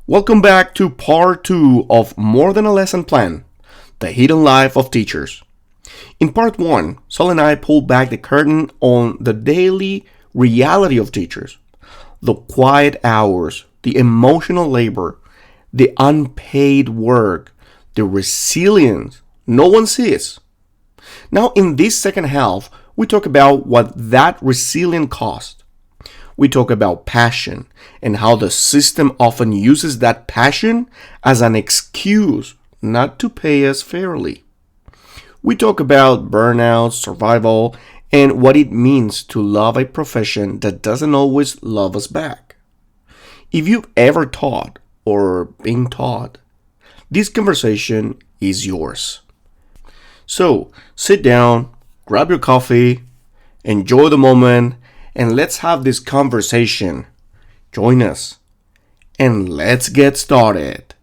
Welcome back to part 2 of More Than a Lesson Plan, The Hidden Life of Teachers. In part 1, Sol and I pulled back the curtain on the daily reality of teachers, the quiet hours, the emotional labor, the unpaid work, the resilience no one sees. Now, in this second half, we talk about what that resilience cost. We talk about passion and how the system often uses that passion as an excuse not to pay us fairly. We talk about burnout, survival, and what it means to love a profession that doesn't always love us back. If you've ever taught or been taught, this conversation is yours. So sit down, grab your coffee, enjoy the moment, and let's have this conversation. Join us, and let's get started.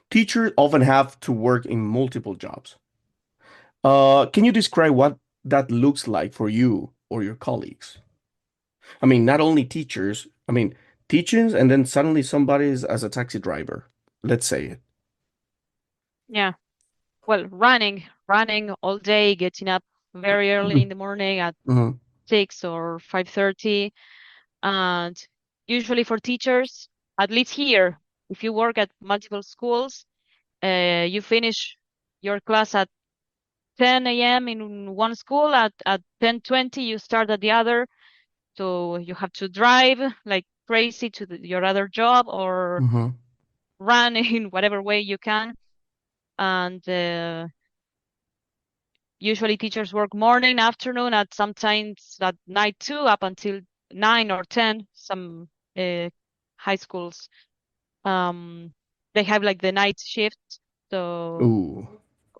Teachers often have to work in multiple jobs. Can you describe what that looks like for you or your colleagues? I mean, not only teachers, teachers, and then suddenly somebody's as a taxi driver. Let's say it. Yeah. Well, running all day, getting up very early in the morning at Mhm. 6 or 5:30. And usually for teachers, at least here, if you work at multiple schools, you finish your class at 10 a.m. in one school, at 10:20 you start at the other. So you have to drive like crazy to your other job or Mhm. run in whatever way you can. And usually teachers work morning, afternoon, at sometimes at night too, up until 9 or 10. Some uh, high schools, um, they have like the night shift. So Ooh.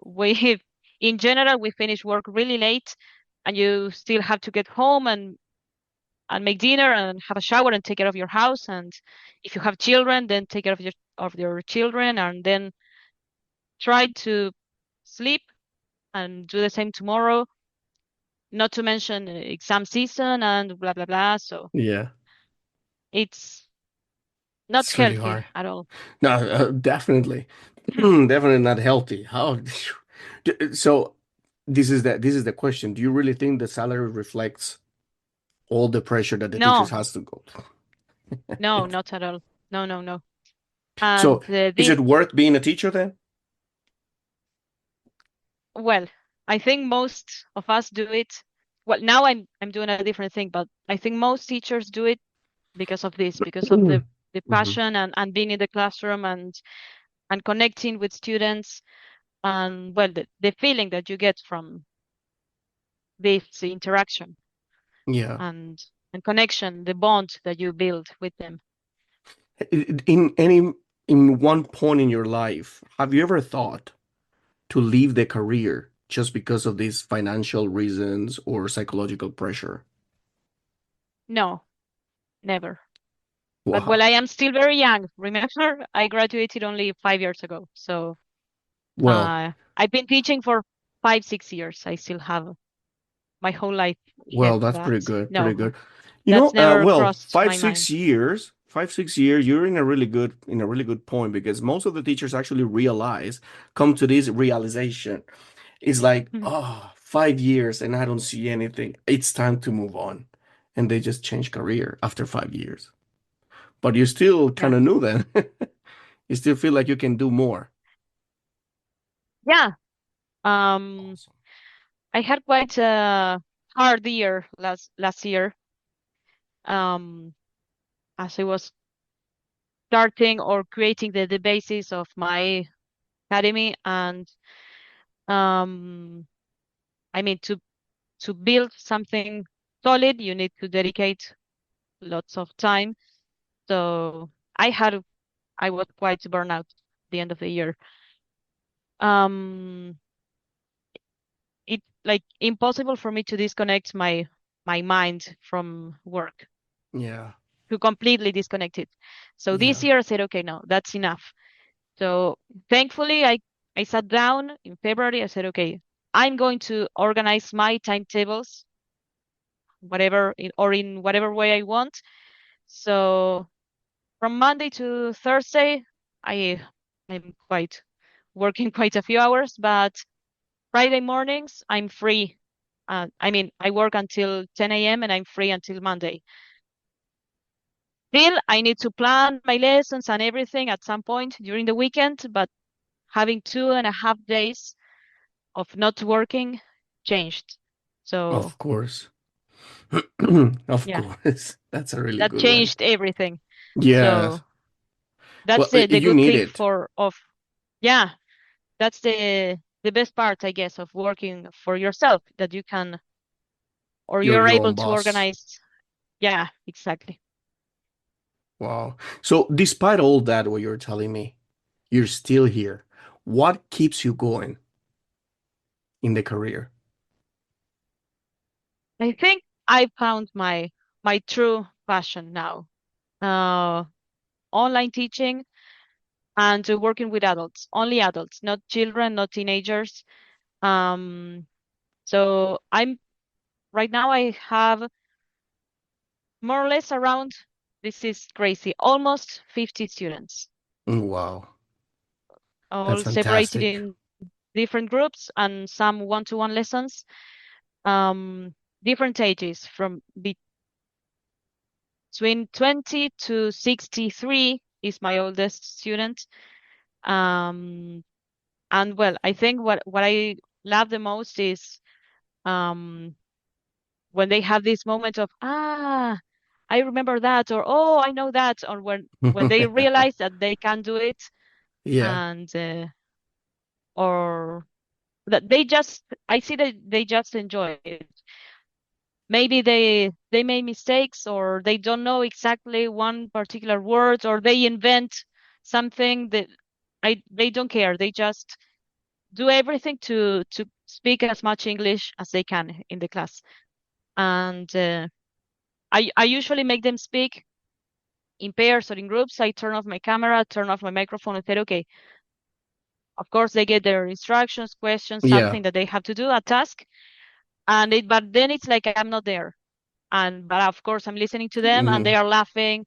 we, in general, we finish work really late, and you still have to get home and make dinner and have a shower and take care of your house. And if you have children, then take care of your children, and then try to sleep and do the same tomorrow, not to mention exam season and blah blah blah. So Yeah, it's not it's really healthy hard. at all. No, definitely, definitely not healthy. How? So, this is the question. Do you really think the salary reflects all the pressure that the teachers No, has to go? no, not at all. No, no, no. And So, is this, it worth being a teacher then? well, I think most of us do it. Well, now I'm doing a different thing, but I think most teachers do it because of this, because of the Hmm. passion and being in the classroom and connecting with students, and well, the feeling that you get from this interaction Yeah. and and connection, the bond that you build with them. In one point in your life, have you ever thought to leave the career just because of these financial reasons or psychological pressure? No, never. But well, Wow. I am still very young. Remember, I graduated only 5 years ago. So Well, I've been teaching for 5, 6 years. I still have my whole life ahead, that's but pretty good. Pretty no, good. that's never Well, crossed my mind. 5, 6 years, you're in a really good point because most of the teachers actually come to this realization. It's like, Mhm. oh, 5 years and I don't see anything. It's time to move on. And they just change career after 5 years. But you still Yeah. kind of knew then. You still feel like you can do more. Yeah. Um, Awesome. I had quite a hard year last year. Um, as I was starting or creating the basis of my academy, and um, I mean to build something solid, you need to dedicate lots of time. So I had I was quite burnout at the end of the year. Um, it's like impossible for me to disconnect my mind from work, Yeah. to completely disconnect it. So this Yeah. year I said, okay, no, that's enough. So thankfully I sat down in February. I said, okay, I'm going to organize my timetables, or in whatever way I want. So from Monday to Thursday, I I'm quite working quite a few hours, but Friday mornings I'm free. I mean, I work until 10 a.m. and I'm free until Monday. Still, I need to plan my lessons and everything at some point during the weekend, but having 2.5 days of not working changed. So Of course. Of yeah, course. That's a really that good one. changed everything. Yes. So that's Well, the you good need thing it. for of yeah, that's the best part, I guess, of working for yourself, that you can, or You're you're your able own to boss. organize. Yeah, exactly. Wow. So, despite all that, what you're telling me, you're still here. What keeps you going in the career? I think I found my true passion now. Uh, Online teaching and working with adults, only adults, not children, not teenagers. Um, so I'm right now I have more or less around, this is crazy, almost 50 students, Wow. That's all separated fantastic. in different groups and some one-to-one lessons. Um, Different ages from between 20 to 63 is my oldest student. Um, and well, I think what I love the most is um when they have this moment of, I remember that, or oh, I know that, or when they realize that they can do it, Yeah. and or that they just, I see that they just enjoy it. Maybe they made mistakes, or they don't know exactly one particular word, or they invent something that I they don't care. They just do everything to speak as much English as they can in the class. And I usually make them speak in pairs or in groups. I turn off my camera, turn off my microphone, and say, okay, of course they get their instructions, questions, Yeah. something that they have to do, a task. But then it's like I'm not there. But of course I'm listening to them and they Mhm. are laughing.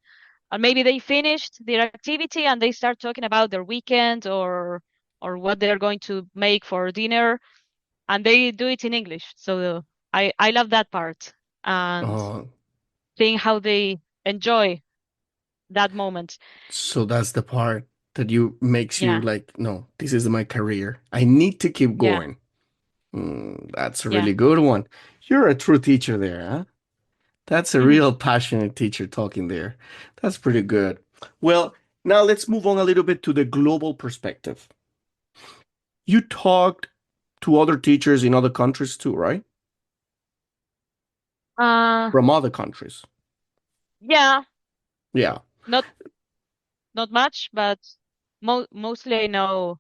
And maybe they finished their activity and they start talking about their weekend, or what they're going to make for dinner, and they do it in English. So I love that part, and Oh, seeing how they enjoy that moment. so that's the part that you makes you Yeah, like, no, this is my career. I need to keep yeah, going. That's a yeah. really good one. You're a true teacher there, huh? That's a Mhm. real passionate teacher talking there. That's pretty good. Well, now let's move on a little bit to the global perspective. You talked to other teachers in other countries too, right? Uh, From other countries. yeah, Yeah. not not much, but mostly I know,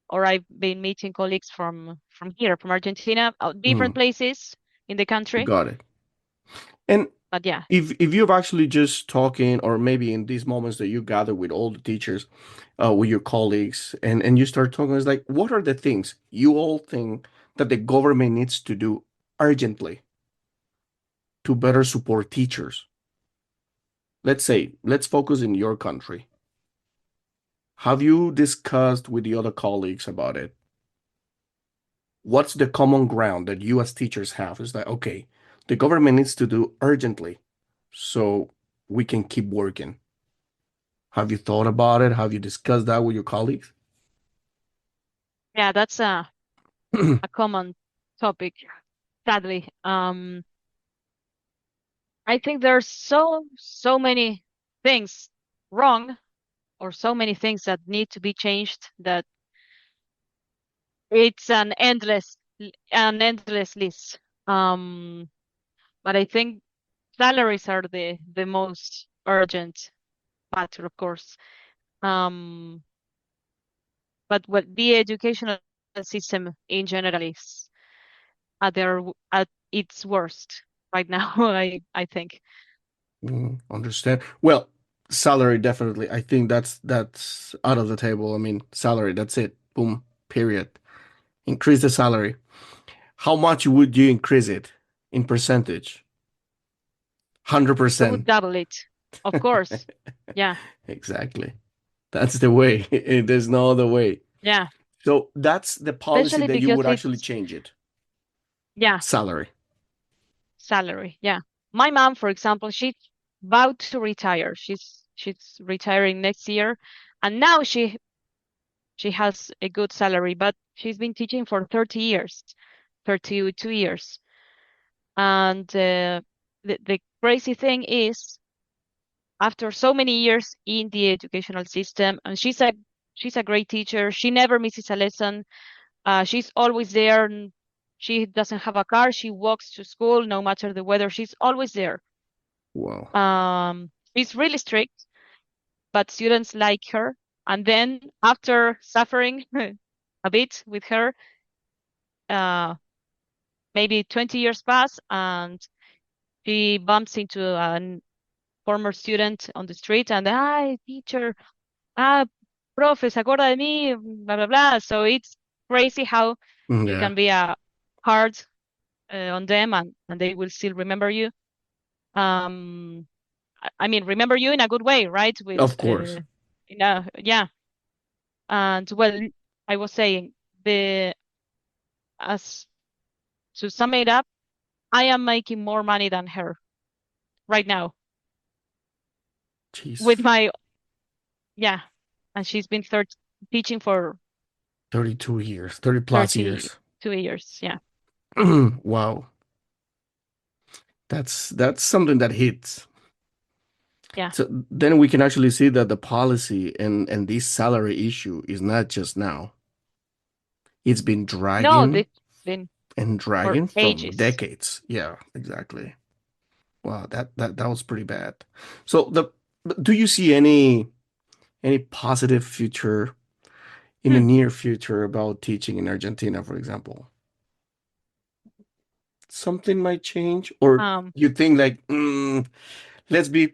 or I've been meeting colleagues from here, from Argentina, different Mm, places in the country. got it. And But yeah, if you've actually just talking, or maybe in these moments that you gather with all the teachers, with your colleagues, and you start talking, it's like, what are the things you all think that the government needs to do urgently to better support teachers? Let's say, let's focus in your country. Have you discussed with the other colleagues about it? What's the common ground that you as teachers have? Is that okay? The government needs to do urgently so we can keep working. Have you thought about it? Have you discussed that with your colleagues? yeah, that's a common topic, sadly. I think there's so many things wrong, or so many things that need to be changed, that it's an endless list. Um, but I think salaries are the most urgent matter, of course. Um, but what the educational system in general is at its worst right now, I think. Understand. Well, salary definitely. I think that's out of the table. I mean, salary, that's it. Boom, period. Increase the salary. How much would you increase it in percentage? I would 100%. double it. Of course. Yeah. Exactly. That's the way. There's no other way. Yeah. So that's the policy Especially that you because would actually it's, change it. yeah, Salary. salary. Yeah. My mom, for example, she's about to retire. She's retiring next year, and now she has a good salary, but she's been teaching for 30 years, 32 years. And the crazy thing is, after so many years in the educational system, and she's a great teacher. She never misses a lesson. She's always there. She doesn't have a car. She walks to school no matter the weather. She's always there. Wow. She's really strict, but students like her. And then after suffering a bit with her, uh, maybe 20 years pass, and she bumps into a former student on the street, and hi, teacher, ah, profe, se acuerda de mí, blah blah blah. So it's crazy how you Yeah, can be hard on them, and they will still remember you. Um, I mean, remember you in a good way, right? With of course. yeah. And well, I was saying the as to sum it up, I am making more money than her right now with Jeez. my yeah, and she's been teaching for 32 years, 30 plus years. 32 years. Yeah, Wow. That's something that hits. yeah. So then we can actually see that the policy and this salary issue is not just now. It's been No, dragging they've been and for dragging from ages. decades. Yeah, exactly. Wow, that was pretty bad. So the do you see any positive future in the Hmm. near future about teaching in Argentina, for example? Something might change, or Um, you think like, let's be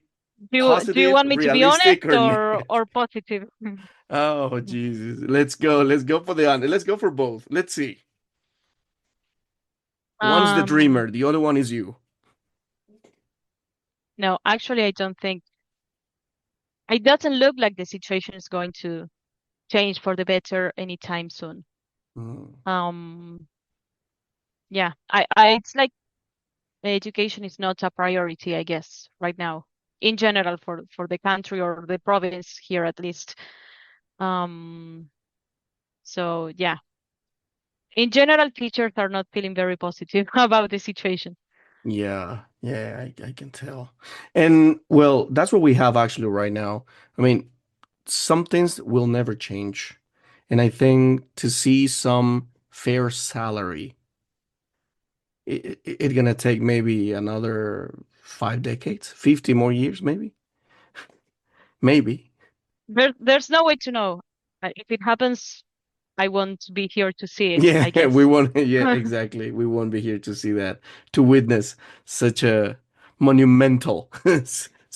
do you positive, want me to be honest realistic, or or positive? oh Jesus, let's go for the let's go for both. Let's see. One's the Um, dreamer, the other one is you. no, actually, I don't think it doesn't look like the situation is going to change for the better anytime soon. Mm, Um, yeah, I it's like education is not a priority, I guess, right now in general for the country or the province here at least. Um, so yeah, in general, teachers are not feeling very positive about the situation. yeah, yeah, I can tell. And well, that's what we have actually right now. I mean, some things will never change. And I think to see some fair salary, it's gonna take maybe another 5 decades, 50 more years, maybe. Maybe. There's no way to know. If it happens, I won't be here to see it, Yeah, I we guess. won't, yeah, exactly. We won't be here to see that, to witness such a monumental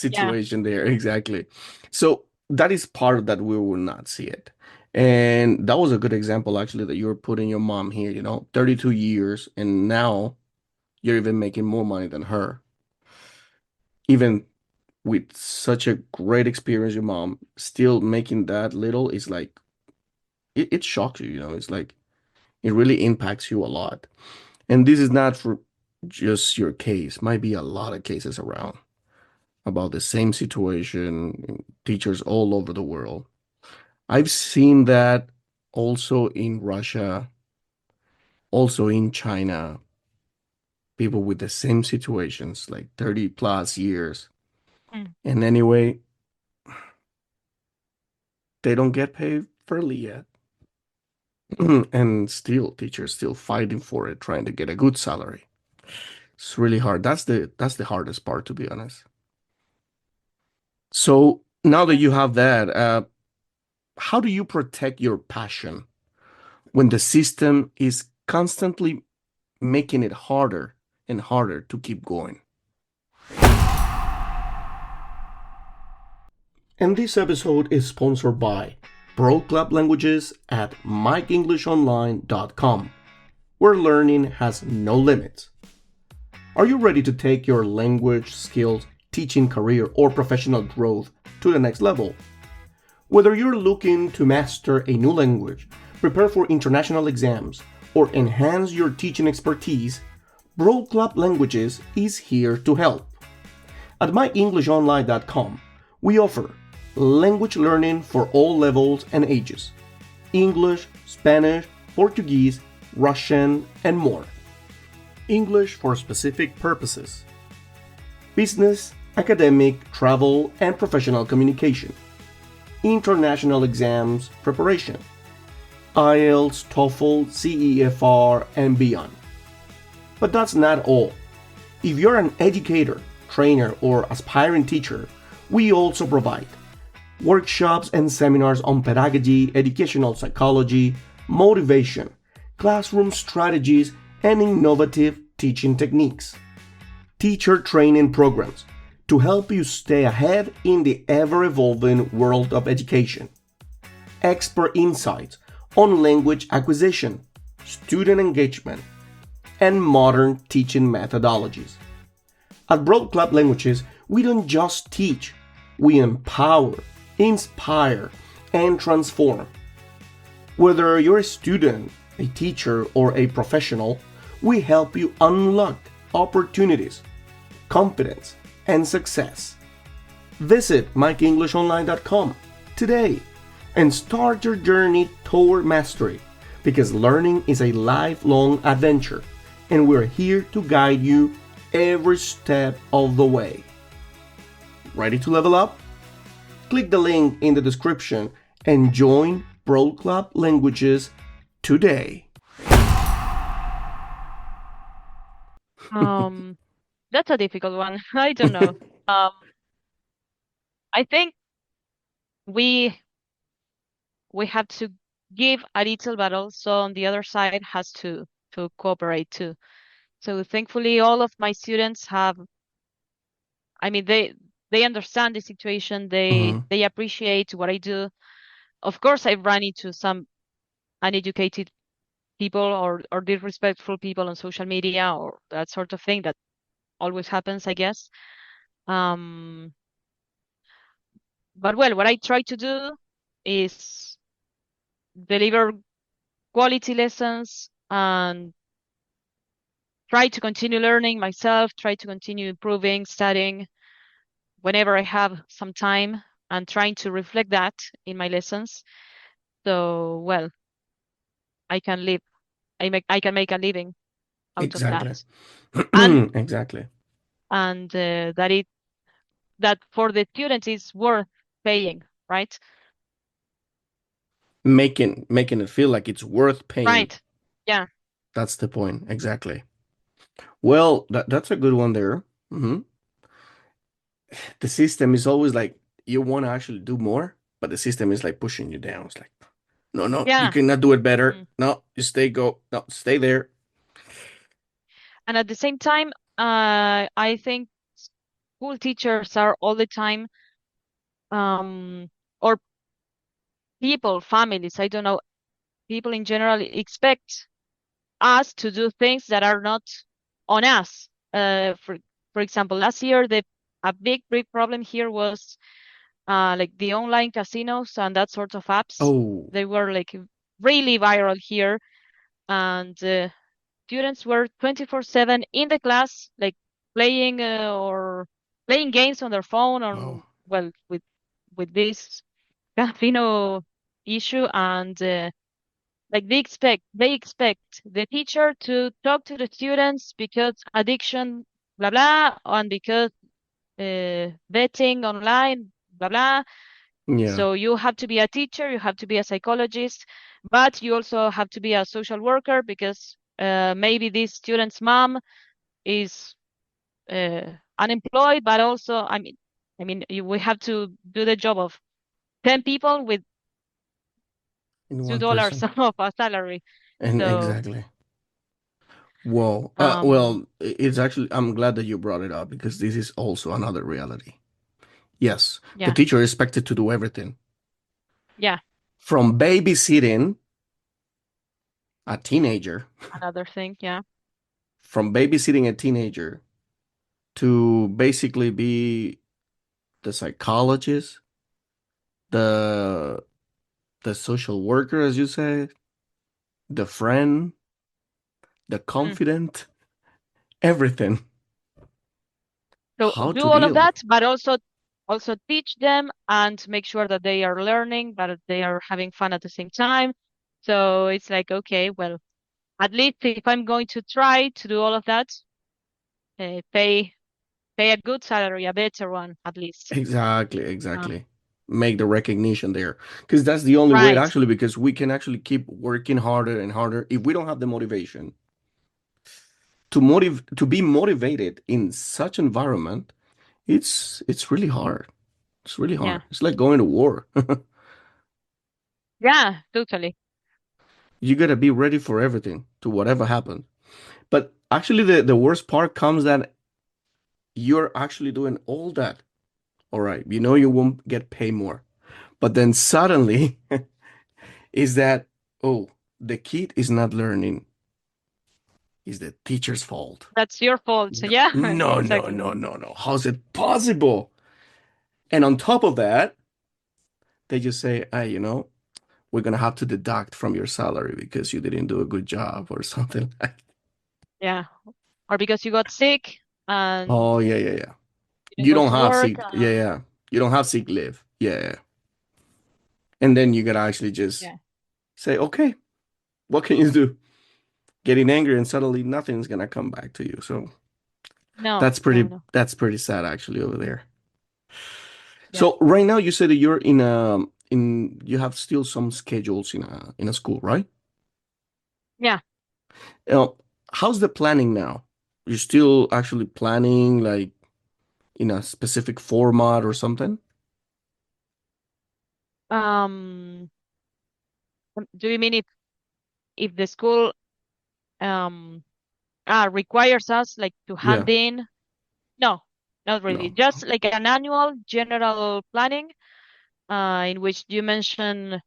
Yeah. situation there. Exactly. So that is part of that we will not see it. And that was a good example, actually, that you were putting your mom here, 32 years, and now you're even making more money than her. Even with such a great experience, your mom still making that little is like, it shocks you, It's like, it really impacts you a lot. And this is not for just your case, might be a lot of cases around about the same situation, teachers all over the world. I've seen that also in Russia, also in China, people with the same situations, like 30 plus years. Mm. And anyway, they don't get paid fairly yet. And still, teachers still fighting for it, trying to get a good salary. It's really hard. That's the hardest part, to be honest. So now that Yeah. you have that, how do you protect your passion when the system is constantly making it harder and harder to keep going? And this episode is sponsored by Pro Club Languages at MikeEnglishOnline.com, where learning has no limits. Are you ready to take your language skills, teaching career, or professional growth to the next level? Whether you're looking to master a new language, prepare for international exams, or enhance your teaching expertise, Pro Club Languages is here to help. At MyEnglishOnline.com, we offer language learning for all levels and ages: English, Spanish, Portuguese, Russian, and more. English for specific purposes: business, academic, travel, and professional communication. International exams preparation: IELTS, TOEFL, CEFR, and beyond. But that's not all. If you're an educator, trainer, or aspiring teacher, we also provide workshops and seminars on pedagogy, educational psychology, motivation, classroom strategies, and innovative teaching techniques. Teacher training programs to help you stay ahead in the ever-evolving world of education. Expert insights on language acquisition, student engagement, and modern teaching methodologies. At Broad Club Languages, we don't just teach, we empower, inspire, and transform. Whether you're a student, a teacher, or a professional, we help you unlock opportunities, confidence, and success. Visit MikeEnglishOnline.com today and start your journey toward mastery, because learning is a lifelong adventure, and we're here to guide you every step of the way. Ready to level up? Click the link in the description and join Pro Club Languages today. That's a difficult one. I don't know. Um, I think we we have to give a little, but also on the other side has to cooperate too. So thankfully, all of my students have. I mean, they understand the situation. Mhm. They appreciate what I do. Of course, I've run into some uneducated people or disrespectful people on social media or that sort of thing that always happens, I guess. Um, but well, what I try to do is deliver quality lessons and try to continue learning myself, try to continue improving, studying whenever I have some time and trying to reflect that in my lessons. So, well, I can live, I can make a living out of Exactly. that. And Exactly. that that for the students is worth paying, right? Making it feel like it's worth paying. Right. Yeah. That's the point. Exactly. Well, that's a good one there. Hmm. The system is always like you want to actually do more, but the system is like pushing you down. It's like, no, no, you Yeah. cannot do it better. Mm. No, you stay go. No, stay there. And at the same time, I think school teachers are all the time, um, or people, families, I don't know, people in general expect us to do things that are not on us. For example, last year, the a big problem here was like the online casinos and that sort of apps. Oh, They were like really viral here, and students were 24/7 in the class, like playing or playing games on their phone on wow. well with this casino issue, and like they expect the teacher to talk to the students because addiction, blah blah, and because betting online, blah blah. Yeah, So you have to be a teacher, you have to be a psychologist, but you also have to be a social worker because maybe this student's mom is unemployed, but also, we have to do the job of 10 people with in one $2 person. of a salary. And So, exactly. Whoa. um, Well, it's actually, I'm glad that you brought it up because this is also another reality. Yes, the yeah, teacher is expected to do everything. yeah. From babysitting a teenager, Another thing, yeah. from babysitting a teenager to basically be the psychologist, the the social worker, as you say, the friend, the Mm. confident, everything. So How do to all of deal. that, but also teach them and make sure that they are learning, but they are having fun at the same time. So it's like, okay, well, at least if I'm going to try to do all of that, pay a good salary, a better one at least. Exactly, Uh, exactly. Make the recognition there. Because that's the only way, right. actually, because we can actually keep working harder and harder if we don't have the motivation. To be motivated in such environment, it's really hard. It's really Yeah. hard. It's like going to war. Yeah, totally. You gotta be ready for everything, to whatever happens. But actually, the worst part comes that you're actually doing all that. All right, you know you won't get paid more. But then suddenly is that, oh, the kid is not learning. Is the teacher's fault. That's your fault. So No, yeah, no, no, exactly. no, no, no. How's it possible? And on top of that, they just say, hey, we're gonna have to deduct from your salary because you didn't do a good job or something. Yeah. Or because you got sick and Oh, yeah, yeah, yeah. didn't You go don't to have work. sick, yeah, yeah. You don't have sick leave. Yeah, yeah. And then you gotta actually just Yeah. say, okay, what can you do? Getting angry and suddenly nothing's gonna come back to you. So No, that's no, pretty no. that's pretty sad actually over there. Yeah. So right now you said that you're in you have still some schedules in a school, right? Yeah. Uh, how's the planning now? You're still actually planning like in a specific format or something? Um, do you mean if the school um requires us like to Yeah. hand in? No, not really. No. Just like an annual general planning, in which you mention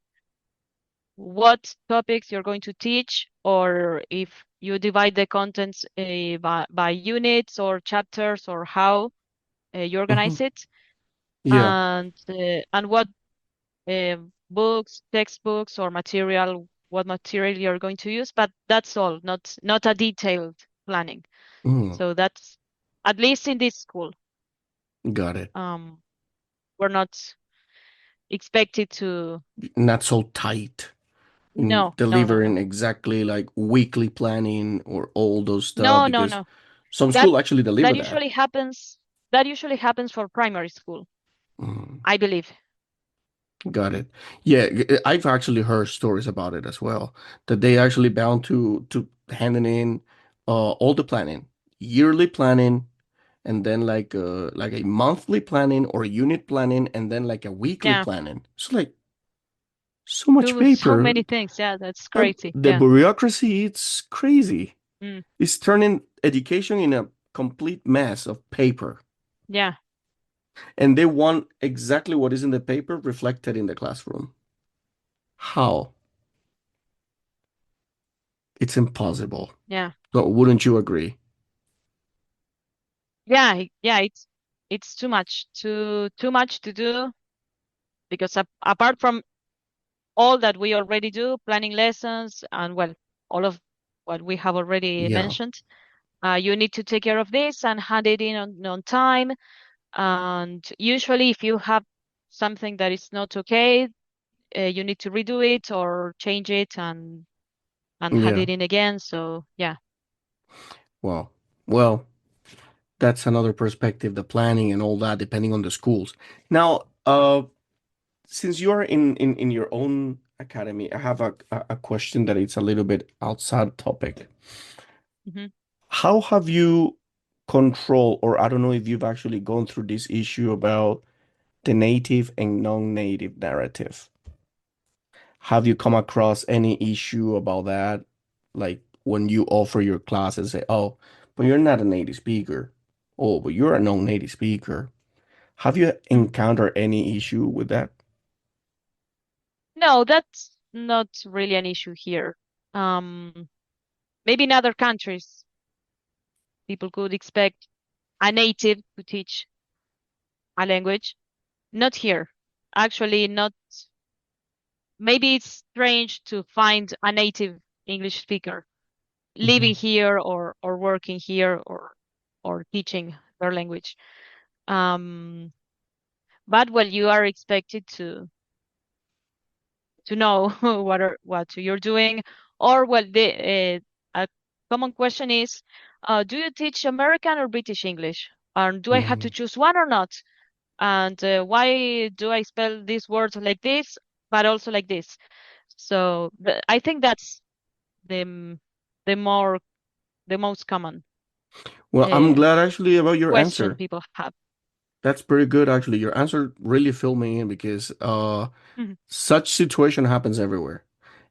what topics you're going to teach, or if you divide the contents by units or chapters, or how you Hmm. organize it, Yeah. and what books, textbooks, or what material you're going to use. But that's all, not a detailed planning. Mm, So that's at least in this school. got it. Um, we're not expected to. Not so tight in No, no, no, delivering no, exactly like weekly planning or all those stuff no, no, because no. some That school actually deliver that that. usually happens. That usually happens for primary school, Mm, I believe. got it. Yeah, I've actually heard stories about it as well. That they actually bound to handing in all the planning, yearly planning, and then like a monthly planning or unit planning, and then like a weekly Yeah, planning. It's like so much do so paper. many things. Yeah, that's And crazy. the Yeah, bureaucracy, it's crazy. mm, It's turning education in a complete mess of paper. yeah, And they want exactly what is in the paper reflected in the classroom. How? It's impossible. yeah, So wouldn't you agree? yeah, yeah. It's too much to do because apart from all that we already do, planning lessons and well, all of what we have already Yeah. mentioned, you need to take care of this and hand it in on time. And usually, if you have something that is not okay, you need to redo it or change it and hand Yeah. it in again. So yeah. Well, well, that's another perspective, the planning and all that, depending on the schools. Now, since you are in your own academy, I have a question that it's a little bit outside topic. Hmm. How have you control, or I don't know if you've actually gone through this issue about the native and non-native narrative? Have you come across any issue about that? Like when you offer your class and say, oh, but you're not a native speaker. Oh, but you're a non-native speaker. Have you encountered any issue with that? No, that's not really an issue here. Um, Maybe in other countries, people could expect a native to teach a language. Not here. Actually, not. Maybe it's strange to find a native English speaker living Hmm. here or working here or teaching their language. Um, but well, you are expected to know what you're doing, or well, the a common question is, do you teach American or British English? And do I have to Hmm. choose one or not? And why do I spell this word like this, but also like this? So I think that's the m- the more the most common Well, I'm uh, glad actually about your question answer. people have. That's pretty good actually. Your answer really filled me in because Mhm, such situation happens everywhere.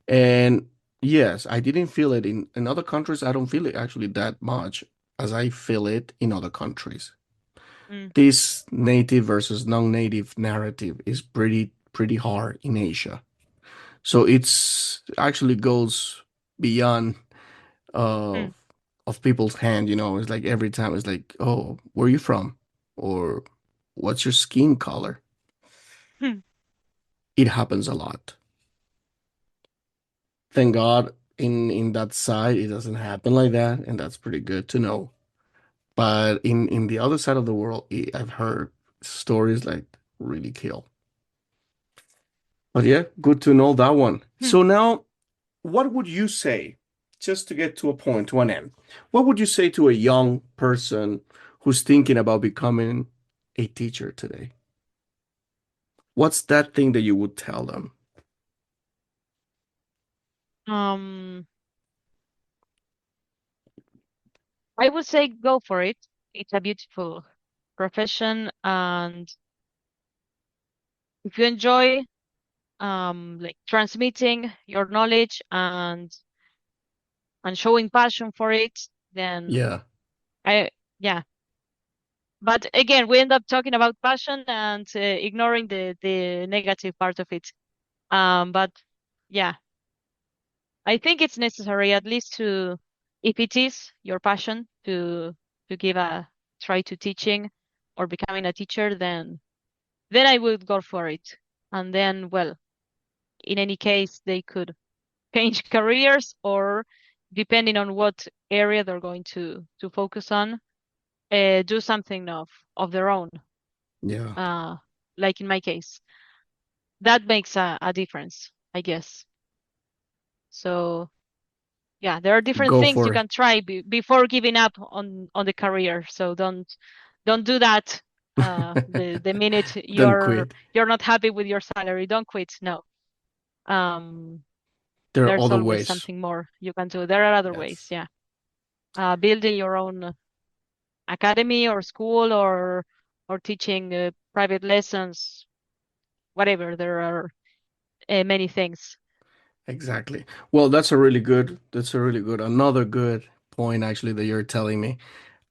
And yes, I didn't feel it in other countries. I don't feel it actually that much as I feel it in other countries. mm, This native versus non-native narrative is pretty hard in Asia. So it's actually goes beyond mm, of people's hand, you know. It's like every time it's like, "Oh, where are you from?" or "What's your skin color?" mm, It happens a lot. Thank God in that side it doesn't happen like that, and that's pretty good to know. But in the other side of the world, I've heard stories like really kill. But yeah, good to know that one. mm. So now, what would you say, just to get to a point, to an end, what would you say to a young person who's thinking about becoming a teacher today? What's that thing that you would tell them? Um, I would say go for it. It's a beautiful profession, and if you enjoy like transmitting your knowledge and showing passion for it, then Yeah, I yeah. But again, we end up talking about passion and ignoring the negative part of it. But yeah, I think it's necessary at least to, if it is your passion to give a try to teaching or becoming a teacher, then I would go for it. And then, well, in any case, they could change careers or depending on what area they're going to focus on, do something of their own. yeah, Uh, like in my case, that makes a difference, I guess. So yeah, there are different go things you for it. can try before giving up on the career. So don't do that. The minute Don't you're quit. you're not happy with your salary, don't quit. No. Um, There are there's other always ways. something more you can do. There are other ways. Yes, Yeah. Building your own academy or school or teaching private lessons, whatever. There are many things. exactly. Well, that's a really good, another good point actually that you're telling me.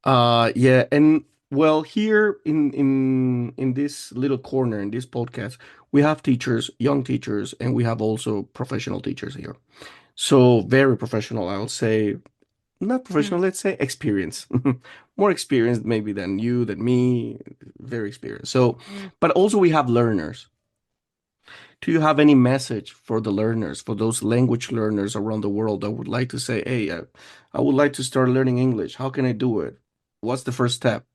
Yeah, and well, here in this little corner in this podcast, we have teachers, young teachers, and we have also professional teachers here. So very professional, I would say, not Mm, professional, let's say experience. More experienced maybe than you, than me, very experienced. So, mm. but also we have learners. Do you have any message for the learners, for those language learners around the world that would like to say, "Hey, I would like to start learning English. How can I do it? What's the first step?"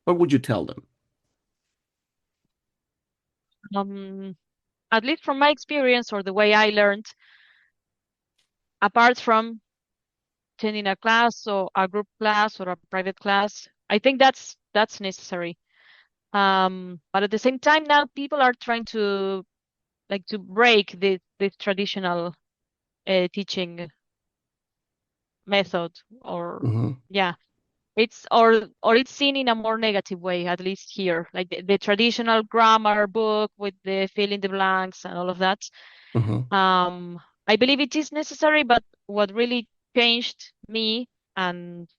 What would you tell them? Um, at least from my experience or the way I learned, apart from attending a class or a group class or a private class, I think that's necessary. But at the same time, now people are trying to like to break the traditional teaching method, or Hmm. yeah, or it's seen in a more negative way, at least here, like the traditional grammar book with the fill in the blanks and all of that. Hmm. Um, I believe it is necessary, but what really changed me and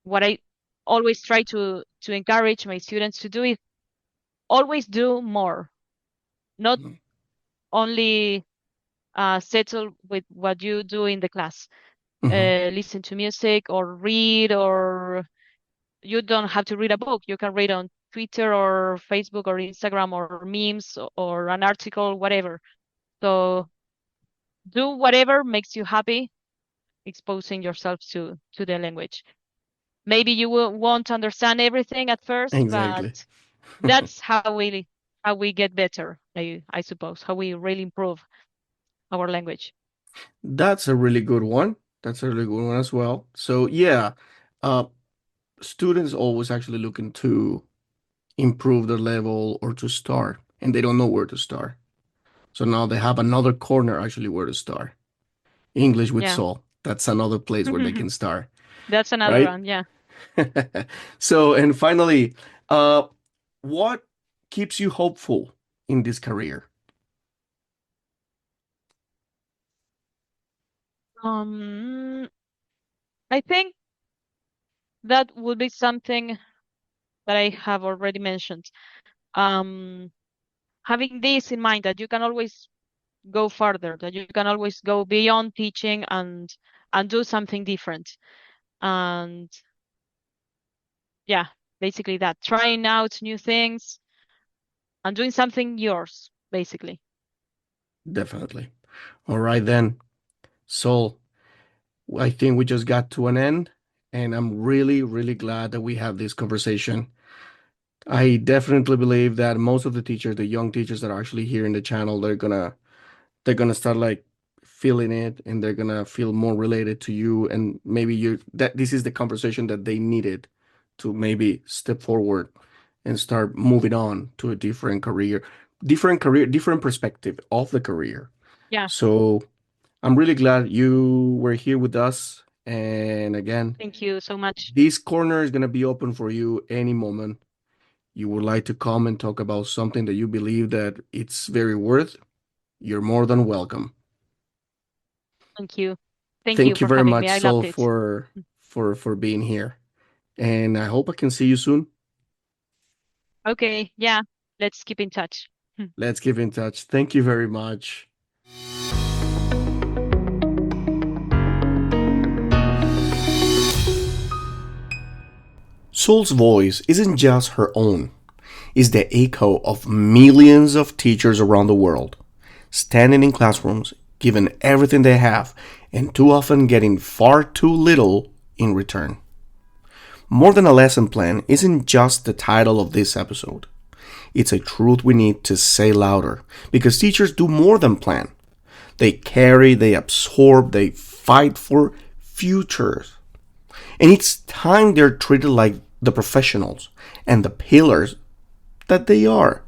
what I always try to encourage my students to do is always do more, not only settle with what you do in the class. Hmm. Listen to music or read, or you don't have to read a book. You can read on Twitter or Facebook or Instagram or memes or an article, whatever. So do whatever makes you happy, exposing yourself to the language. Maybe you won't understand everything at first, but Exactly. that's how we get better, I suppose, how we really improve our language. That's a really good one. That's a really good one as well. So yeah, uh, students always actually looking to improve their level or to start, and they don't know where to start. So now they have another corner actually where to start. English with Yeah. Soul. That's another place where they can start, That's another right? one. Yeah. So, and finally, uh, what keeps you hopeful in this career? Um, I think that would be something that I have already mentioned. Um, Having this in mind that you can always go further, that you can always go beyond teaching and do something different. And yeah, basically that. Trying out new things and doing something yours, basically. Definitely. All right then. So, I think we just got to an end, and I'm really, really glad that we have this conversation. I definitely believe that most of the teachers, the young teachers that are actually here in the channel, they're gonna start like feeling it, and they're gonna feel more related to you, and maybe you that this is the conversation that they needed to maybe step forward and start moving on to a different perspective of the career. Yeah. So I'm really glad you were here with us. And again, Thank you so much. this corner is gonna be open for you any moment you would like to come and talk about something that you believe that it's very worth. You're more than welcome. Thank you. Thank you Thank you for very having me. much, I Sol, loved it. for being here. And I hope I can see you soon. Okay. Yeah. Let's keep in touch. Let's keep in touch. Thank you very much. Sol's voice isn't just her own, it's the echo of millions of teachers around the world, standing in classrooms, giving everything they have, and too often getting far too little in return. More than a lesson plan isn't just the title of this episode. It's a truth we need to say louder because teachers do more than plan. They carry, they absorb, they fight for futures. And it's time they're treated like the professionals and the pillars that they are.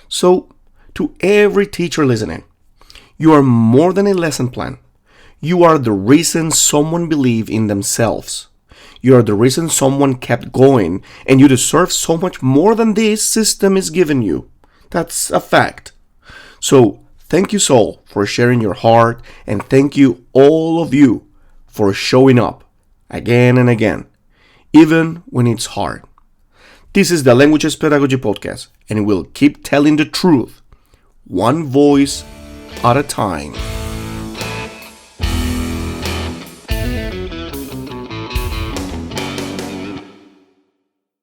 So, to every teacher listening, you are more than a lesson plan. You are the reason someone believed in themselves. You are the reason someone kept going, and you deserve so much more than this system is giving you. That's a fact. So, thank you, Soul, for sharing your heart, and thank you, all of you, for showing up again and again, even when it's hard. This is the Languages Pedagogy Podcast, and we'll keep telling the truth, one voice at a time.